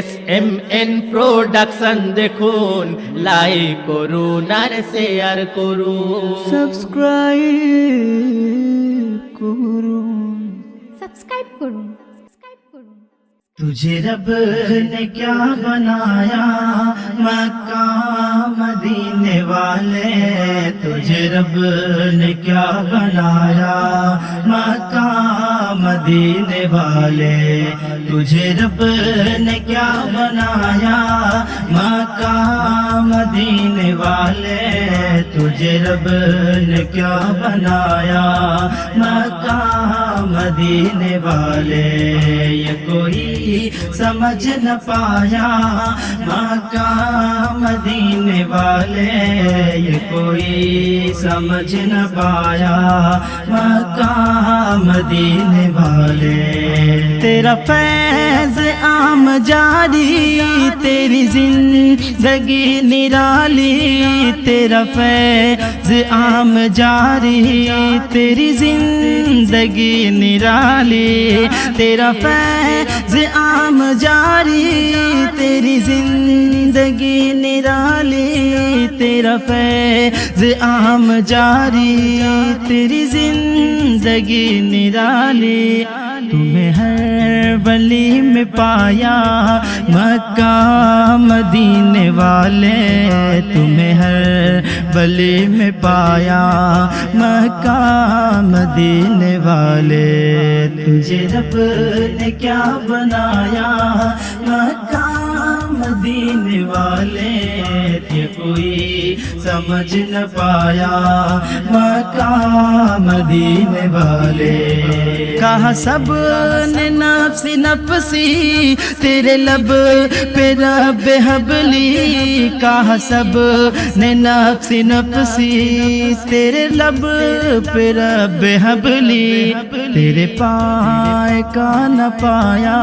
SMN production দেখুন, like করুন আর share করুন, সাবস্ক্রাইব করুন। تجھے رب نے کیا بنایا مکہ مدینے والے، تجھے رب نے کیا بنایا مکہ مدینے والے، تجھے رب نے کیا بنایا مکہ مدینے والے، تجھے رب نے کیا بنایا مکہ مدینے والے، یہ کوئی سمجھ نہ پایا مکہ مدینے والے، یہ کوئی سمجھ نہ پایا مکہ مدینے والے، تیرا فیض عام جاری، تیری زندگی نرالی، تیرا فیض عام جاری، تیری زندگی نرالی، تیرا فیض عام جاری، تیری زندگی نرالی، تیرا فیض عام جاری، تیری زندگی نرالی، تمہیں ہر ولی میں پایا مکہ مدینے والے، تمہیں ہر ولی میں پایا مکہ مدینے والے، تجھے رب نے کیا بنایا مکہ مدینے والے، یہ کوئی سمجھ نہ پایا مکہ مدینے والے، کہا سب نے نفسی نفسی تیرے لب پہ رب حبلی، کہا سب نے نفسی نفسی تیرے لب پہ رب حبلی، تیرے پائے کا نہ پایا،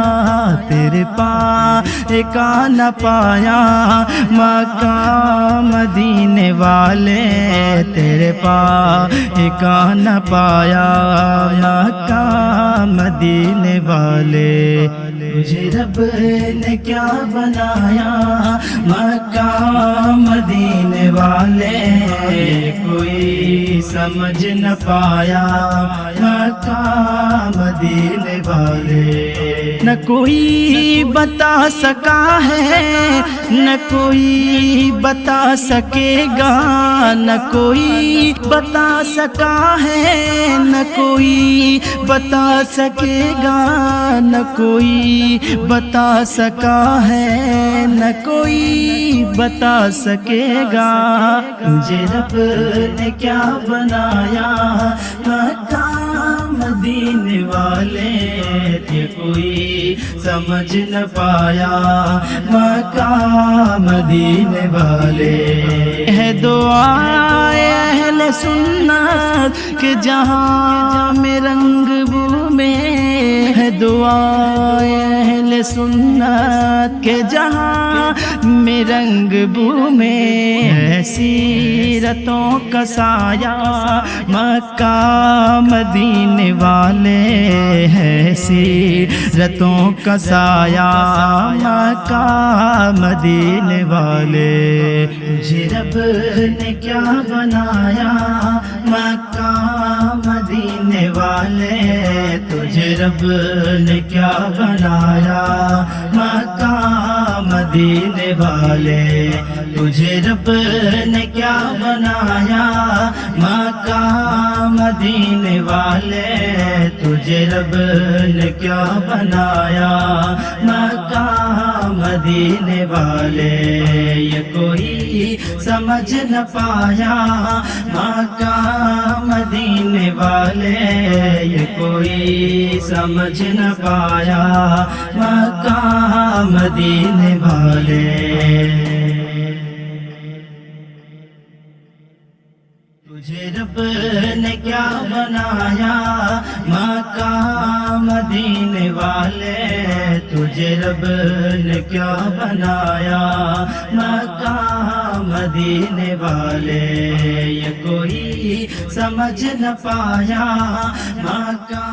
تیرے پائے کا نہ پایا مکہ مدینے والے، تیرے پائے کا نہ پایا مکہ مدینے والے، تجھے رب نے کیا بنایا مکہ مدینے والے، کوئی سمجھ نہ پایا مکہ مدینے والے، نہ کوئی بتا سکا ہے، نہ کوئی بتا سکے گا، نہ کوئی بتا سکا ہے، نہ کوئی بتا سکے گا، نہ کوئی بتا سکا ہے، نہ کوئی بتا سکے گا، تجھے رب نے کیا بنایا مکہ مدینے والے، یہ کوئی سمجھ نہ پایا مکہ مدینے والے، ہے دعا اہل سنت کہ جہاں میں رنگ بو میں، ہے دعا اہل سنت کہ جہاں میں رنگ بو میں، ہے سیرتوں کا سایہ مکہ مدینے والے، ہے سیرتوں کا سایہ مکہ مدینے والے، تجھے رب نے کیا بنایا مکہ مدینے والے، تجھے رب نے کیا بنایا مکہ مدینے والے، تجھے رب نے کیا بنایا مکہ مدینے والے، تجھے رب نے کیا بنایا مکہ مدینے والے، یہ کوئی سمجھ نہ پایا مکہ مدینے والے، یہ کوئی سمجھ نہ پایا مکہ مدینے والے، تجھے رب نے کیا بنایا مکہ مدینے والے، تجھے رب نے کیا بنایا مکہ مدینے والے، یہ کوئی سمجھ نہ پایا مکہ